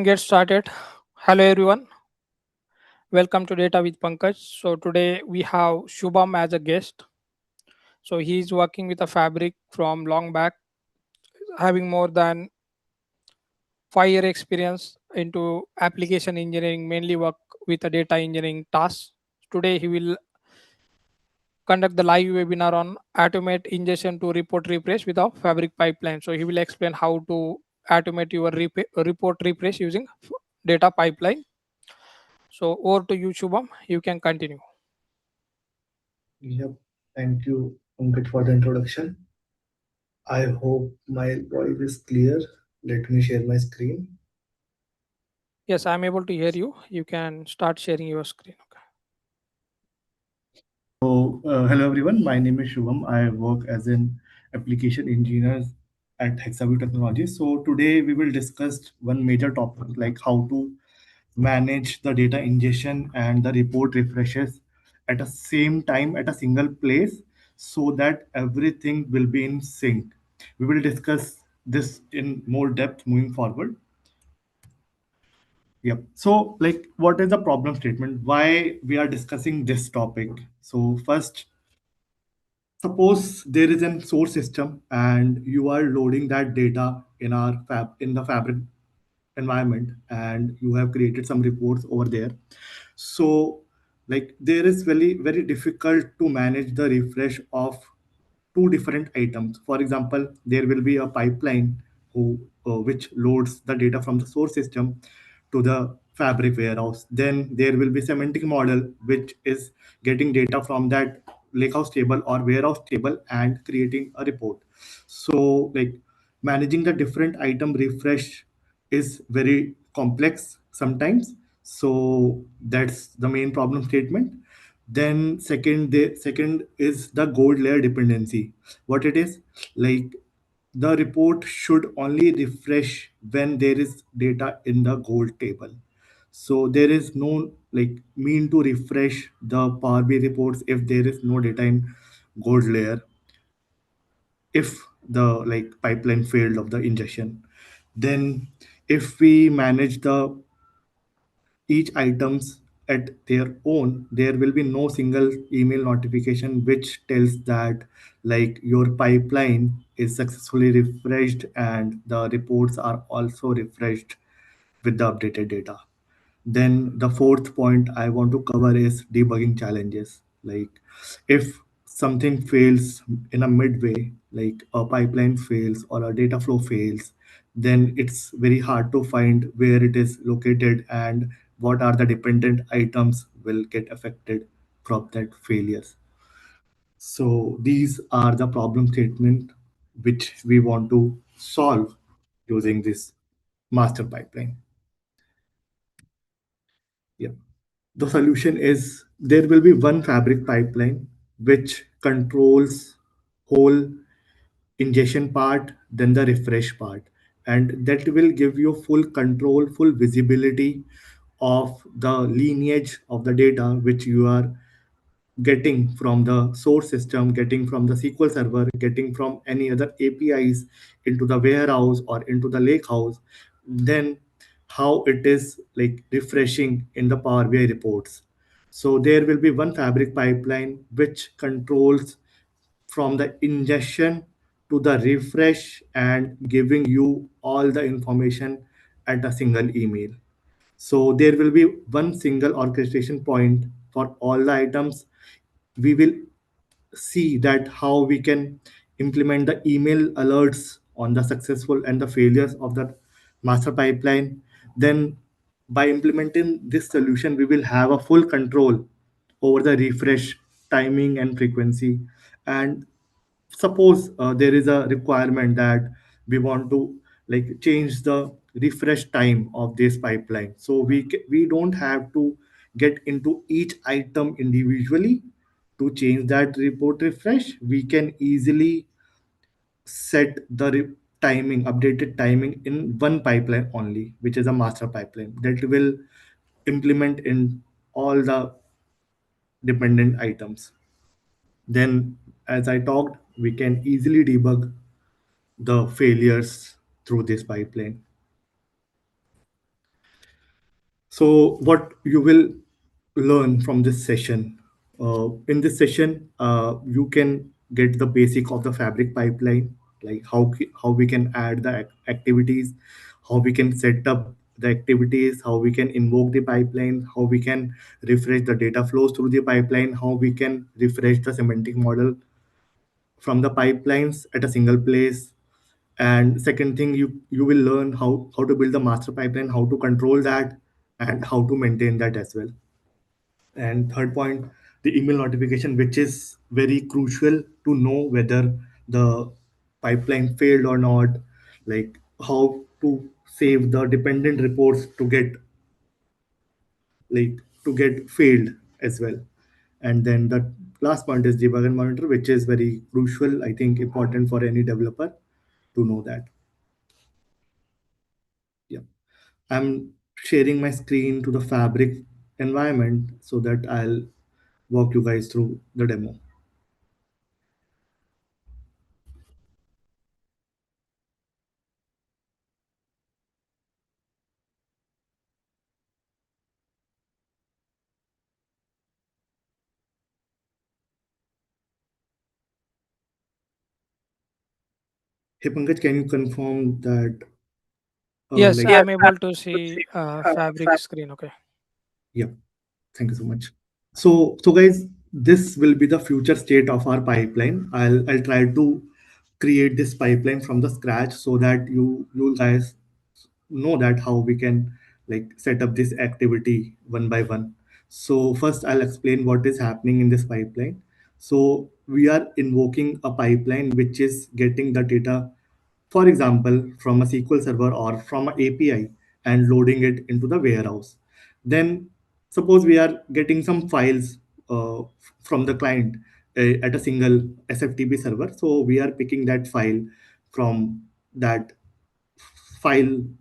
Get started. Hello everyone. Welcome to Data with Pankaj. So today we have Shubham as a guest. So he's working with a fabric from long back, having more than 5 year experience into application engineering, mainly work with a data engineering tasks. Today he will conduct the live webinar on automate ingestion to report refresh with a fabric pipeline. So he will explain how to automate your report refresh using data pipeline. So over to you, Shubham. You can continue. Yep. Thank you, Pankaj, for the introduction. I hope my voice is clear. Let me share my screen. Yes, I'm able to hear you. You can start sharing your screen. Okay. Hello everyone. My name is Shubham. I work as an application engineer at Hexaview Technology. So today we will discuss one major topic like how to manage the data ingestion and the report refreshes at the same time at a single place so that everything will be in sync. We will discuss this in more depth moving forward. Yep. So, like, what is the problem statement? Why we are discussing this topic? So, first, suppose there is a source system and you are loading that data in the Fabric environment, and you have created some reports over there. So, like, there is very difficult to manage the refresh of two different items. For example, there will be a pipeline which loads the data from the source system to the fabric warehouse. Then there will be semantic model which is getting data from that lakehouse table or warehouse table and creating a report. So like managing the different item refresh is very complex sometimes. So that's the main problem statement. Then second is the gold layer dependency. What it is, like, the report should only refresh when there is data in the gold table. So there is no like mean to refresh the Power BI reports if there is no data in gold layer, if the like pipeline failed of the ingestion. Then if we manage the each items at their own, there will be no single email notification which tells that like your pipeline is successfully refreshed and the reports are also refreshed with the updated data. Then the fourth point I want to cover is debugging challenges. Like if something fails in a midway, like a pipeline fails or a data flow fails, then it's very hard to find where it is located and what are the dependent items will get affected from that failures. So these are the problem statement which we want to solve using this master pipeline. Yeah. The solution is there will be one fabric pipeline which controls whole ingestion part, then the refresh part, and that will give you full control, full visibility of the lineage of the data which you are getting from the source system, getting from the SQL server, getting from any other APIs into the warehouse or into the lakehouse, then how it is like refreshing in the Power BI reports. So there will be one fabric pipeline which controls from the ingestion to the refresh and giving you all the information at a single email. So there will be one single orchestration point for all the items. We will see that how we can implement the email alerts on the successful and the failures of the master pipeline. Then by implementing this solution, we will have a full control over the refresh timing and frequency. And suppose there is a requirement that we want to like change the refresh time of this pipeline, so we don't have to get into each item individually to change that report refresh. We can easily set the timing, updated timing in one pipeline only, which is a master pipeline that will implement in all the dependent items. Then, as I talked, we can easily debug the failures through this pipeline. So, what you will learn from this session? In this session, you can get the basic of the fabric pipeline, like how we can add the activities, how we can set up the activities, how we can invoke the pipeline, how we can refresh the data flows through the pipeline, how we can refresh the semantic model from the pipelines at a single place. And second thing, you will learn how to build the master pipeline, how to control that, and how to maintain that as well. And third point, the email notification, which is very crucial to know whether the pipeline failed or not, like how to save the dependent reports to get failed as well. And then the last point is debug and monitor, which is very crucial, I think, important for any developer to know that. Yeah. I'm sharing my screen to the Fabric environment so that I'll walk you guys through the demo. Hey Pankaj, can you confirm that Yes, like I'm able to see Fabric screen. Okay. yeah, thank you so much. So guys, this will be the future state of our pipeline. I'll try to create this pipeline from the scratch so that you guys know that how we can like set up this activity one by one. So first I'll explain what is happening in this pipeline. So we are invoking a pipeline which is getting the data, for example, from a SQL server or from an API, and loading it into the warehouse. Then suppose we are getting some files from the client at a single SFTP server. So we are picking that file from that from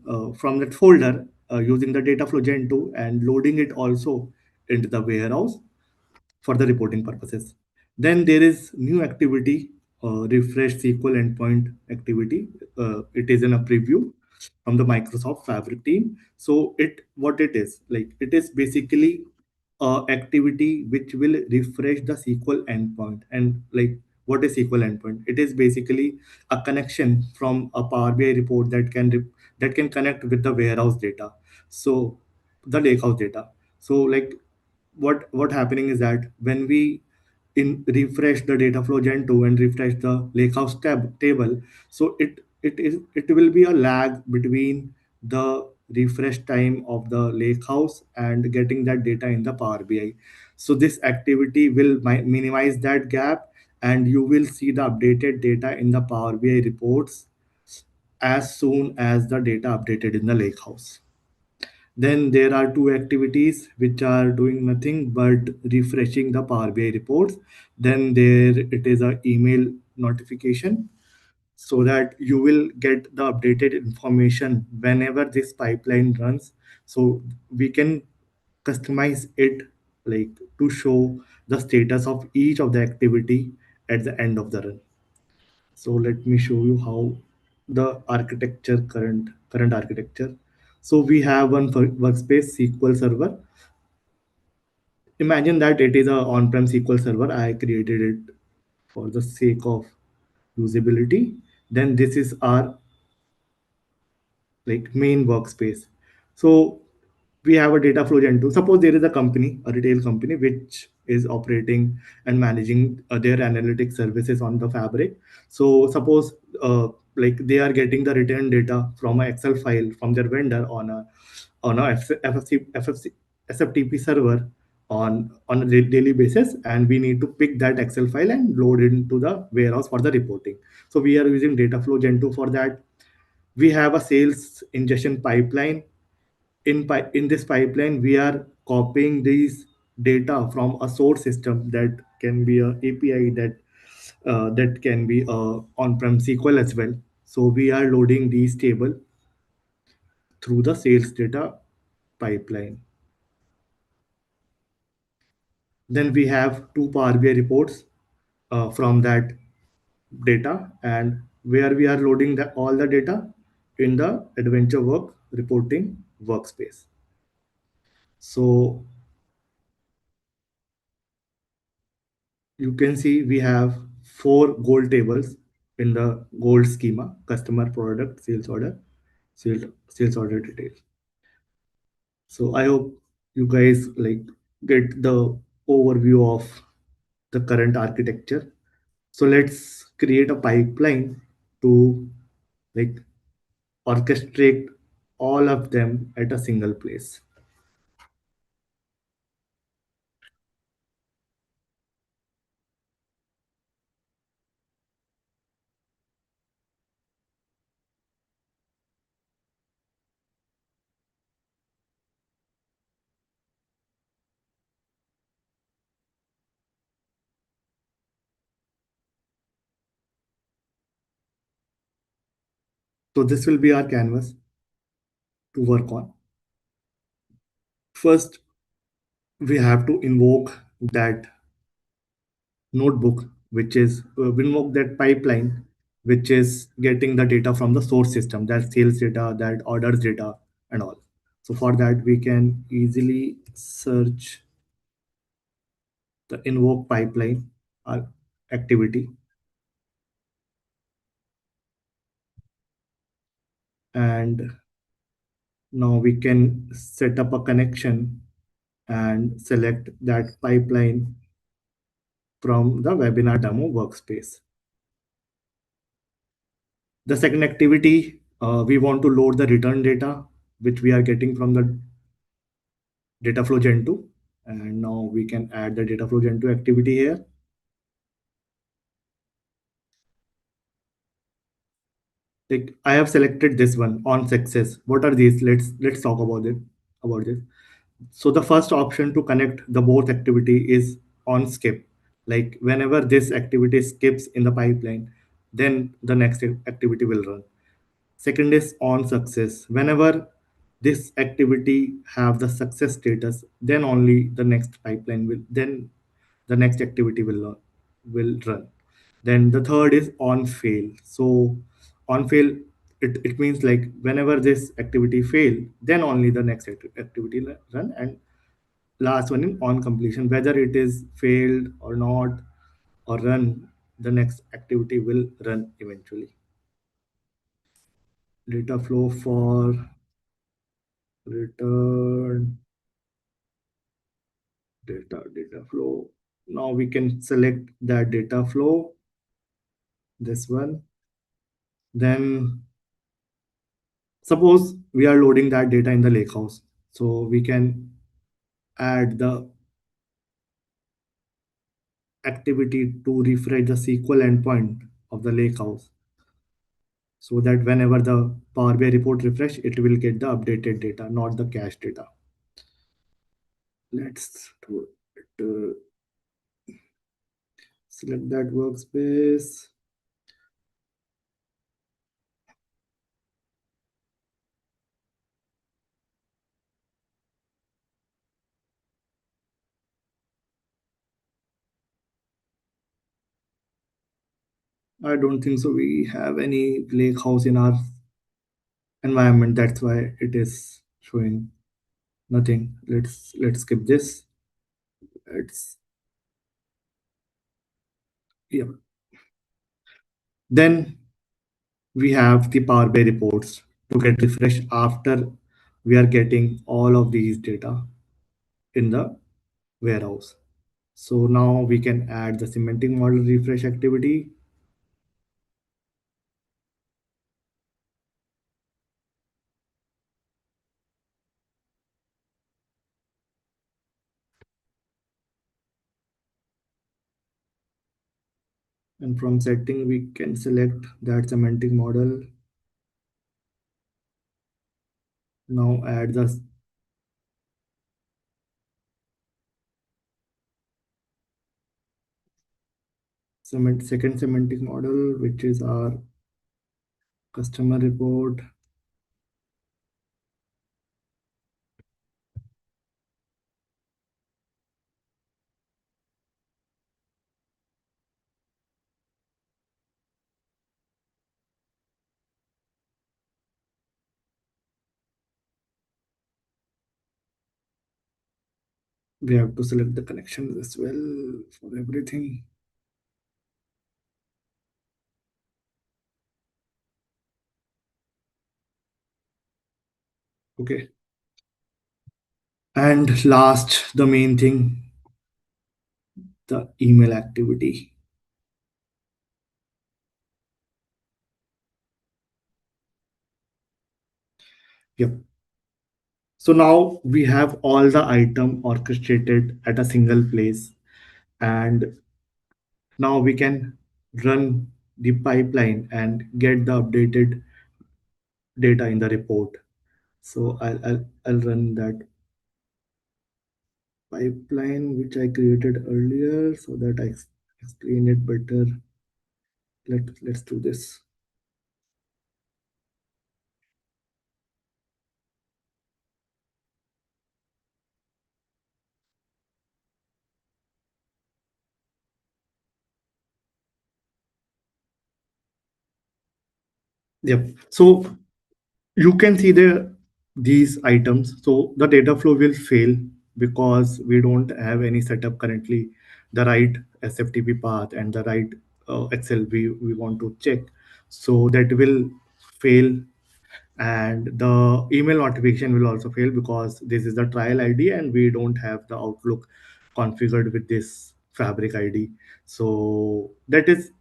that folder using the dataflow gen 2 and loading it also into the warehouse for the reporting purposes. Then there is new activity, refresh SQL endpoint activity. It is in a preview from the Microsoft Fabric team. So it what it is like, it is basically activity which will refresh the SQL endpoint. And like, what is SQL endpoint? It is basically a connection from a Power BI report that that can connect with the warehouse data. So the lakehouse data. So like, what happening is that when we in refresh the data flow gen 2 and refresh the lakehouse table, so it will be a lag between the refresh time of the lakehouse and getting that data in the Power BI. So this activity will minimize that gap, and you will see the updated data in the Power BI reports as soon as the data updated in the lakehouse. Then there are two activities which are doing nothing but refreshing the Power BI reports. Then there it is a email notification so that you will get the updated information whenever this pipeline runs. So we can customize it like to show the status of each of the activity at the end of the run. So let me show you how the architecture, current architecture. So we have one workspace SQL server. Imagine that it is a on-prem SQL server. I created it for the sake of usability. Then this is our like main workspace. So we have a data flow gen 2. Suppose there is a company, a retail company, which is operating and managing their analytics services on the Fabric. So suppose like they are getting the return data from an Excel file from their vendor on a SFTP server on a daily basis, and we need to pick that Excel file and load it into the warehouse for the reporting. So we are using data flow gen 2 for that. We have a sales ingestion pipeline. In this pipeline, we are copying these data from a source system that can be a API, that can be a on-prem SQL as well. So we are loading these table through the sales data pipeline. Then we have two Power BI reports from that data, and where we are loading all the data in the adventure work reporting workspace. So you can see we have four gold tables in the gold schema: customer, product, sales order, sales order details. So I hope you guys like get the overview of the current architecture. So let's create a pipeline to like orchestrate all of them at a single place. So this will be our canvas to work on. First, we have to invoke that notebook, which is invoke that pipeline, which is getting the data from the source system, that sales data, that orders data, and all. So for that, we can easily search the invoke pipeline activity, and now we can set up a connection and select that pipeline from the webinar demo workspace. The second activity, we want to load the return data, which we are getting from the Dataflow Gen 2. And now we can add the Dataflow Gen 2 activity here. Like I have selected this one on success. What are these? Let's talk about it about this. So the first option to connect the both activity is on skip. Like whenever this activity skips in the pipeline, then the next activity will run. Second is on success. Whenever this activity have the success status, then only the next pipeline will then the next activity will run. Then the third is on fail. So on fail, it means like whenever this activity fail, then only the next activity run. And last one in on completion, whether it is failed or not or run, the next activity will run eventually. Data flow for return data flow. Now we can select that data flow, this one. Then suppose we are loading that data in the lakehouse, so we can add the activity to refresh the SQL endpoint of the lakehouse, so that whenever the Power BI report refresh, it will get the updated data, not the cache data. Let's do it. Select that workspace. I don't think so. We have any lake house in our environment. That's why it is showing nothing. Let's skip this. It's yeah. Then we have the Power BI reports to get refreshed after we are getting all of these data in the warehouse. So now we can add the semantic model refresh activity. And from setting, we can select that semantic model. Now add the second semantic model, which is our customer report. We have to select the connections as well for everything. Okay. And last, the main thing, the email activity. Yep. So now we have all the item orchestrated at a single place, and now we can run the pipeline and get the updated data in the report. So I'll run that pipeline which I created earlier so that I explain it better. Let's do this. Yep. So you can see these items. So the data flow will fail because we don't have any setup currently, the right SFTP path and the right Excel we want to check. So that will fail, and the email notification will also fail because this is the trial ID and we don't have the Outlook configured with this Fabric ID. So that is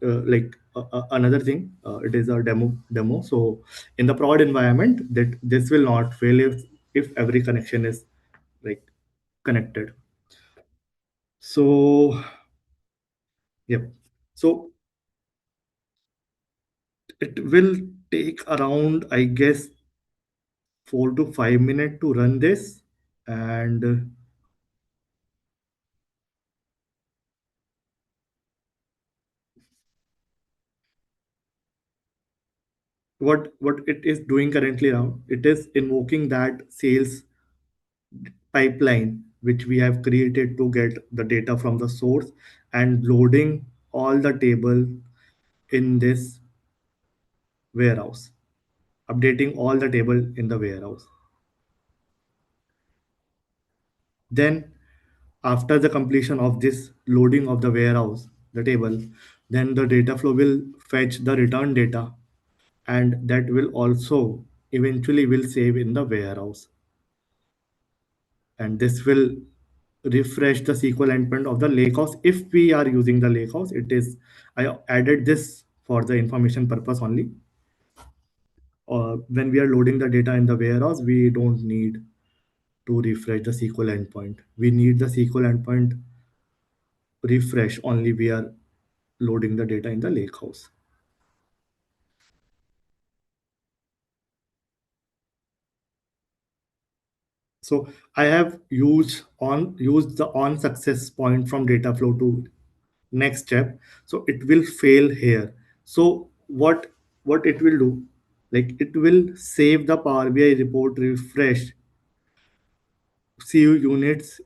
another thing. It is a demo. So in the prod environment, that this will not fail if every connection is like connected. So yep. So it will take around, I guess, 4 to 5 minutes to run this, and what it is doing currently now, it is invoking that sales pipeline which we have created to get the data from the source and loading all the table in this warehouse, updating all the table in the warehouse. Then after the completion of this loading of the warehouse, the table, then the data flow will fetch the return data, and that will also eventually will save in the warehouse, and this will refresh the SQL endpoint of the Lakehouse. If we are using the Lakehouse, it is, I added this for the information purpose only. When we are loading the data in the warehouse, we don't need to refresh the SQL endpoint. We need the SQL endpoint refresh only we are loading the data in the Lakehouse. So I have used the on success point from data flow to next step. So it will fail here. So what it will do, like it will save the Power BI report refresh CU units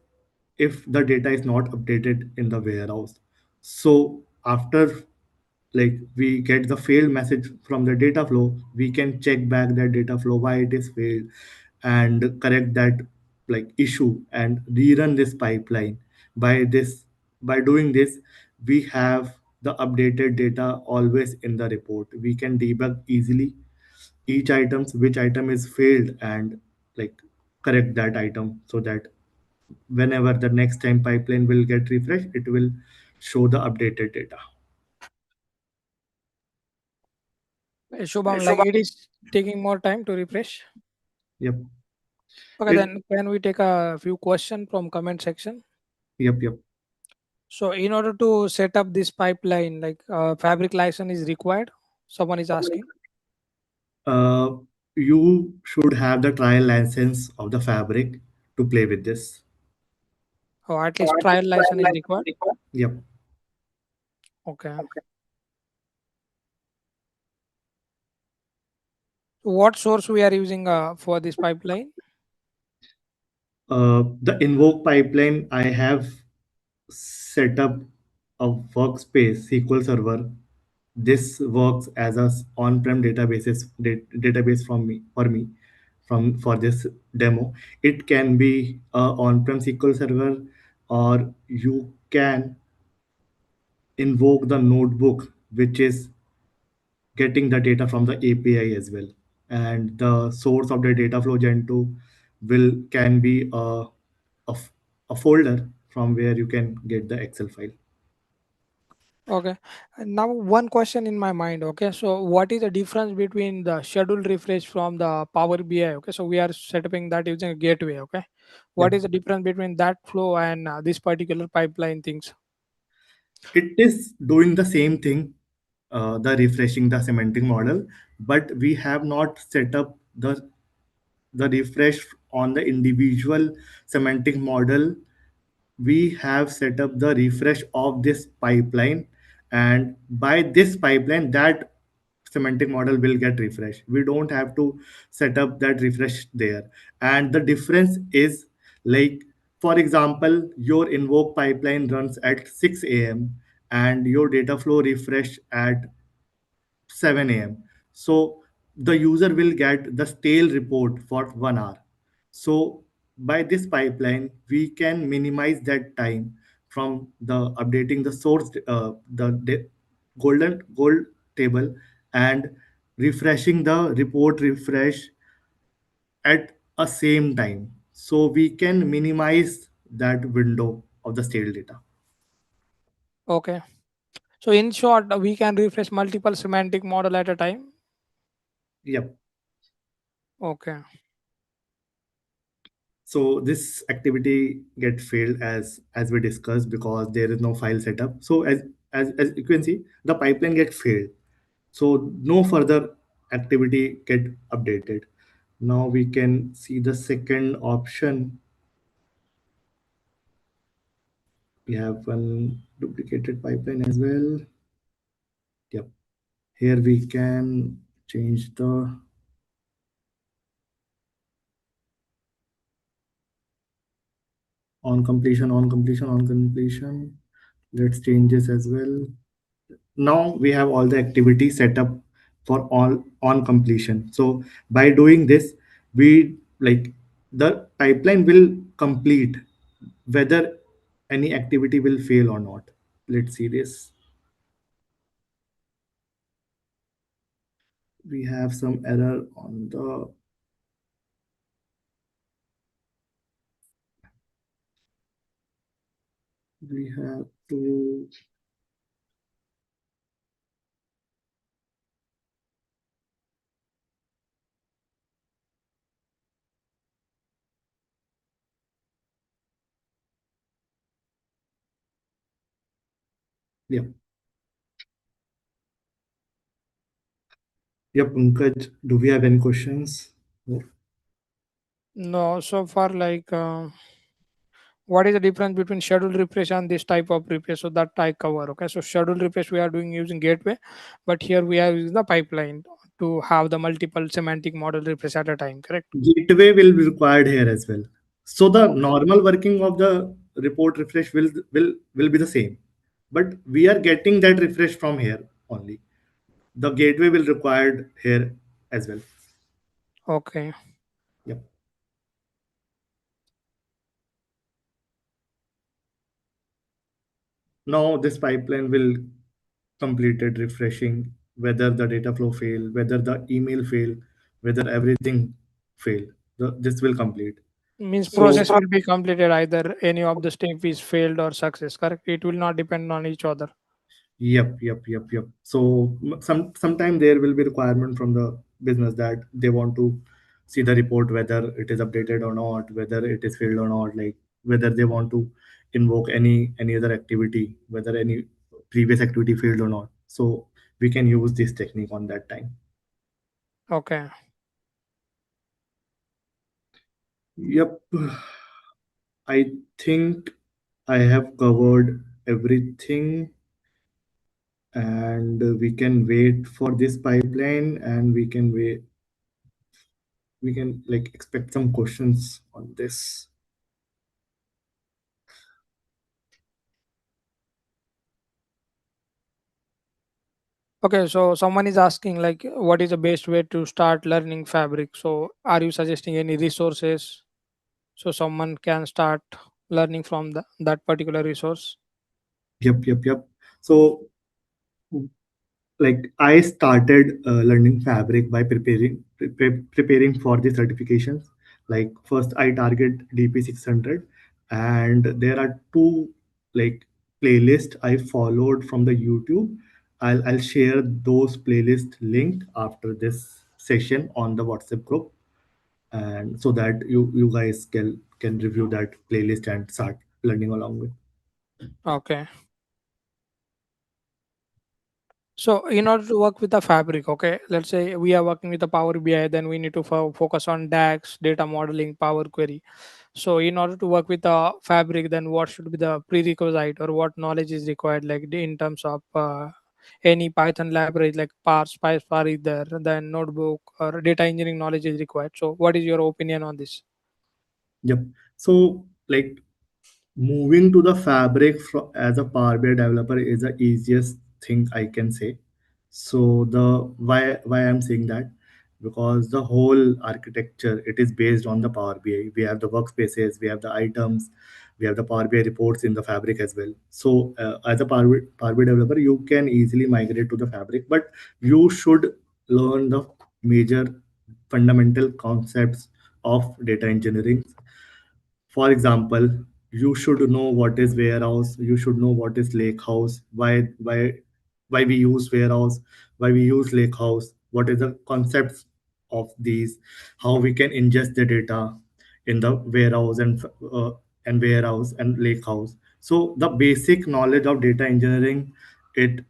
if the data is not updated in the warehouse. So after, like, we get the failed message from the data flow, we can check back that data flow why it is failed and correct that like issue and rerun this pipeline. By doing this, we have the updated data always in the report. We can debug easily each items which item is failed and like correct that item so that whenever the next time pipeline will get refreshed, it will show the updated data. Shubham, like it is taking more time to refresh. Yep. Okay, It then can we take a few questions from comment section? yep. So in order to set up this pipeline, like fabric license is required. Someone is asking. uh, you should have the trial license of the Fabric to play with this. Or at least trial license is required. Yep. Okay. What source we are using for this pipeline? The invoke pipeline, I have set up a workspace SQL server. This works as a on-prem database from me for me from for this demo. It can be a on-prem SQL server, or you can invoke the notebook, which is getting the data from the API as well. And the source of the data flow Gen 2 will can be a, f- a folder from where you can get the Excel file. Okay. And now one question in my mind. Okay. So what is the difference between the schedule refresh from the Power BI? Okay. So we are setting that using a gateway. Okay. What is Yep. the difference between that flow and this particular pipeline things? It is doing the same thing, the refreshing the semantic model, but we have not set up the refresh on the individual semantic model. We have set up the refresh of this pipeline, and by this pipeline that semantic model will get refreshed. We don't have to set up that refresh there. And the difference is, like, for example, your invoke pipeline runs at 6 a.m. and your data flow refresh at 7 a.m. So the user will get the stale report for 1 hour. So by this pipeline, we can minimize that time from the updating the source, golden gold table, and refreshing the report refresh at a same time. So we can minimize that window of the stale data. Okay. So in short, we can refresh multiple semantic model at a time. Yep. Okay. So this activity get failed as we discussed because there is no file setup. So as you can see, the pipeline get failed. So no further activity get updated. Now we can see the second option. We have one duplicated pipeline as well. Yep. Here we can change the on completion. Let's change this as well. Now we have all the activity set up for all on completion. So by doing this, we like the pipeline will complete whether any activity will fail or not. Let's see this. We have some error on the, we have to, yeah. Yeah, Pankaj, do we have any questions? No, so far like what is the difference between schedule refresh and this type of refresh? So that I cover. Okay. So schedule refresh we are doing using gateway, but here we are using the pipeline to have the multiple semantic model refresh at a time. Correct. Gateway will be required here as well. So the normal working of the report refresh will be the same, but we are getting that refresh from here only. The gateway will required here as well. Okay. Yep. Now this pipeline will completed refreshing whether the data flow fail, whether the email fail, whether everything fail. This will complete. Means So process will be completed either any of the step is failed or success. Correct. It will not depend on each other. yep. So sometime there will be requirement from the business that they want to see the report whether it is updated or not, whether it is failed or not, like whether they want to invoke any other activity, whether any previous activity failed or not. So we can use this technique on that time. Okay. Yep. I think I have covered everything, and we can wait for this pipeline, and we can like expect some questions on this. Okay, so someone is asking like what is the best way to start learning fabric? So are you suggesting any resources so someone can start learning from that particular resource. Yep. So like I started learning fabric by preparing for the certifications. Like first I target DP 600, and there are two like playlist I followed from the YouTube. I'll share those playlist link after this session on the WhatsApp group, and so that you guys can review that playlist and start learning along with. Okay. So in order to work with the fabric, okay, let's say we are working with the Power BI, then we need to focus on DAX, data modeling, Power Query. So in order to work with the fabric, then what should be the prerequisite or what knowledge is required, like in terms of any Python library like Parse, PySpark is there, then notebook or data engineering knowledge is required. So what is your opinion on this? Yep. So like moving to the fabric as a Power BI developer is the easiest thing I can say. So the why I'm saying that, because the whole architecture it is based on the Power BI. We have the workspaces, we have the items, we have the Power BI reports in the fabric as well. So as a Power BI developer, you can easily migrate to the fabric, but you should learn the major fundamental concepts of data engineering. For example, you should know what is warehouse, you should know what is lakehouse, why we use warehouse, why we use lakehouse, what is the concepts of these, how we can ingest the data in the warehouse and warehouse and lakehouse. So the basic knowledge of data engineering, it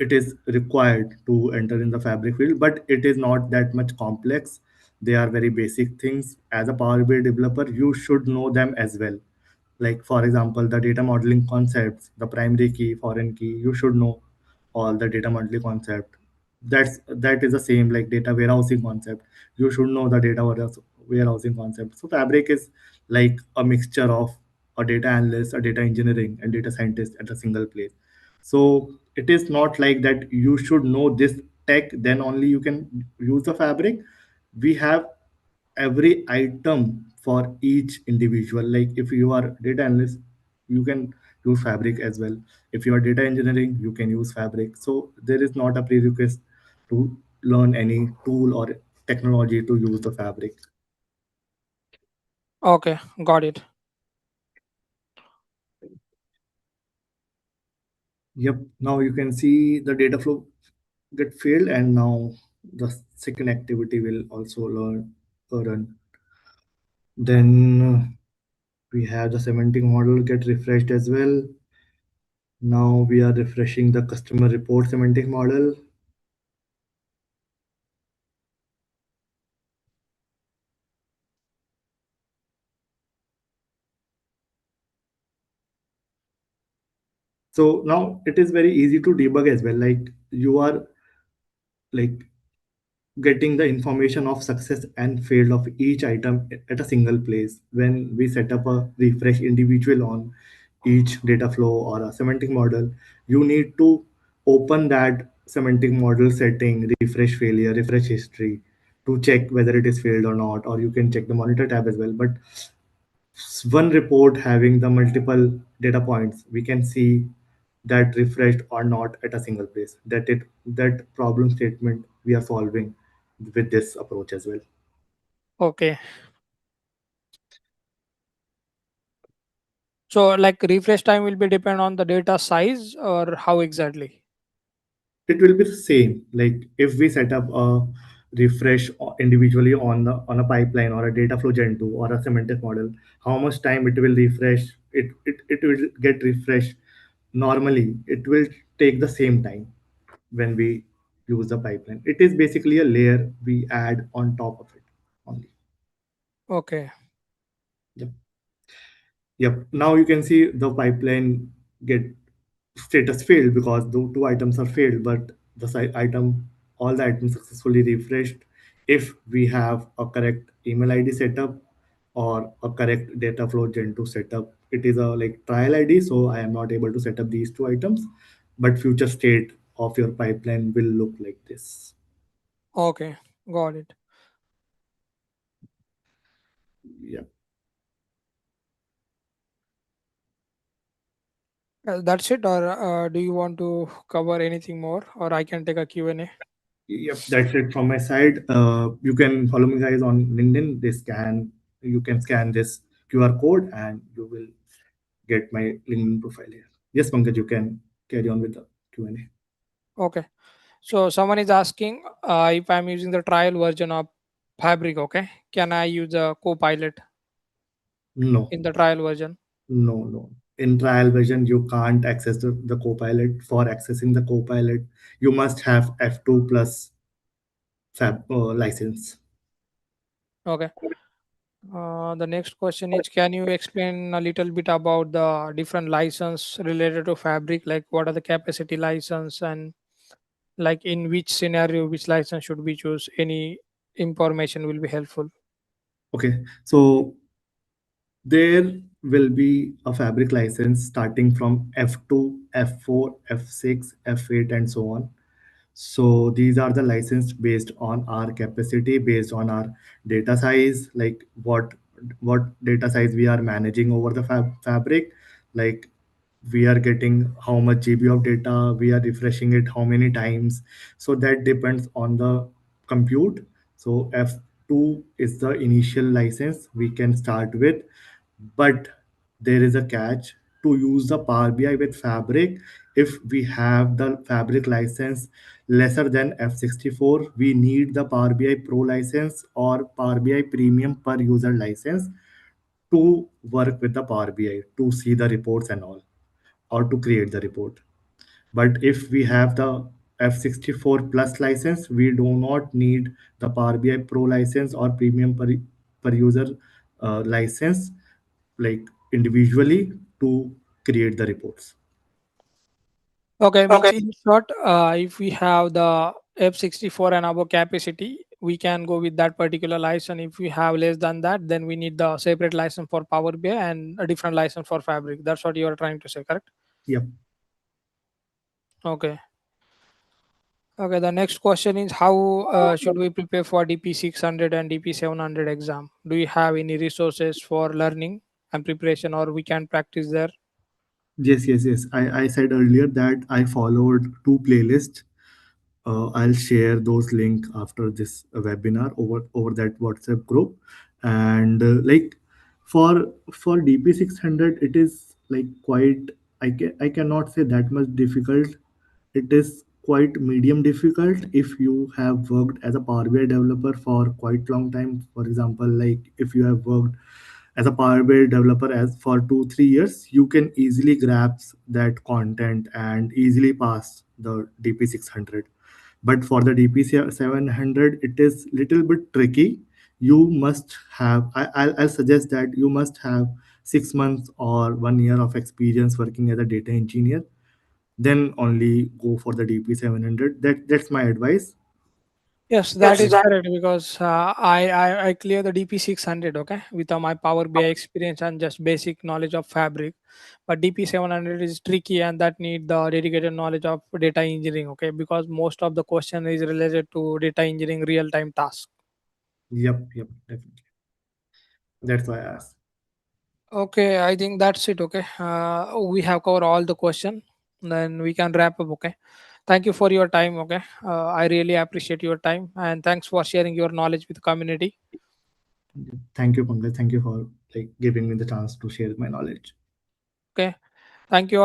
it is required to enter in the fabric field, but it is not that much complex. They are very basic things. As a Power BI developer, you should know them as well. Like for example, the data modeling concepts, the primary key, foreign key, you should know all the data modeling concept. That is the same like data warehousing concept. You should know the warehousing concept. So fabric is like a mixture of a data analyst, a data engineering, and data scientist at a single place. So it is not like that you should know this tech, then only you can use the fabric. We have every item for each individual. Like if you are data analyst, you can use fabric as well. If you are data engineering, you can use fabric. So there is not a prerequisite to learn any tool or technology to use the fabric. Okay, got it. Yep, now you can see the data flow get failed, and now the second activity will also learn run. Then we have the semantic model get refreshed as well. Now we are refreshing the customer report semantic model. So now it is very easy to debug as well. Like you are like getting the information of success and failed of each item at a single place. When we set up a refresh individual on each data flow or a semantic model, you need to open that semantic model setting, refresh failure, refresh history to check whether it is failed or not, or you can check the monitor tab as well. But one report having the multiple data points, we can see that refreshed or not at a single place. That problem statement we are solving with this approach as well. Okay. So like refresh time will be depend on the data size or how exactly? It will be the same. Like if we set up a refresh individually on a pipeline or a data flow gen 2 or a semantic model, how much time it will refresh, it will get refreshed. Normally it will take the same time when we use the pipeline. It is basically a layer we add on top of it only. Okay. Yep. Yep. Now you can see the pipeline get status failed because the two items are failed, but all the items successfully refreshed if we have a correct email ID setup or a correct data flow gen 2 setup. It is a like trial ID, so I am not able to set up these two items, but future state of your pipeline will look like this. Okay, got it. Yeah. That's it, or do you want to cover anything more, or I can take a Q&A? Yep, that's it from my side. You can follow me guys on LinkedIn. You can scan this QR code and you will get my LinkedIn profile here. Yes, Pankaj, you can carry on with the Q&A. Okay. So someone is asking if I'm using the trial version of Fabric, okay? Can I use a Copilot No, in the trial version? no. In trial version, you can't access the Copilot. For accessing the Copilot, you must have F2 plus Fab license. Okay. The next question is, can you explain a little bit about the different license related to Fabric? Like what are the capacity license, and like in which scenario, which license should we choose? Any information will be helpful. Okay, so there will be a Fabric license starting from F2, F4, F6, F8, and so on. So these are the license based on our capacity, based on our data size, like what data size we are managing over the fabric, like we are getting how much GB of data, we are refreshing it how many times. So that depends on the compute. So F2 is the initial license we can start with, but there is a catch to use the Power BI with Fabric. If we have the Fabric license lesser than F64, we need the Power BI Pro license or Power BI Premium per user license to work with the Power BI to see the reports and all, or to create the report. But if we have the F64 plus license, we do not need the Power BI Pro license or Premium per user license, like individually, to create the reports. Okay, means in short, if we have the F64 and above capacity, we can go with that particular license. If we have less than that, then we need the separate license for Power BI and a different license for Fabric. That's what you are trying to say, correct? Yep. Okay. Okay. The next question is, how should we prepare for DP 600 and DP 700 exam? Do you have any resources for learning and preparation, or we can practice there? Yes. I said earlier that I followed two playlists. I'll share those link after this webinar over that WhatsApp group. And like for DP600, it is like quite. I cannot say that much difficult. It is quite medium difficult if you have worked as a Power BI developer for quite long time. For example, like if you have worked as a Power BI developer as for 2 3 years, you can easily grasp that content and easily pass the DP600. But for the DP700, it is little bit tricky. You must have. I'll suggest that you must have 6 months or 1 year of experience working as a data engineer. Then only go for the DP700. That's my advice. Yes, that is correct because I clear the DP 600, okay, with my Power BI experience and just basic knowledge of Fabric. But DP 700 is tricky and that need the dedicated knowledge of data engineering, okay, because most of the question is related to data engineering real time tasks. Yep, definitely. That's why I asked. Okay, I think that's it. Okay, we have covered all the question. Then we can wrap up. Okay, thank you for your time. Okay, I really appreciate your time and thanks for sharing your knowledge with the community. Thank you, Pankaj. Thank you for like giving me the chance to share my knowledge. Okay, thank you all.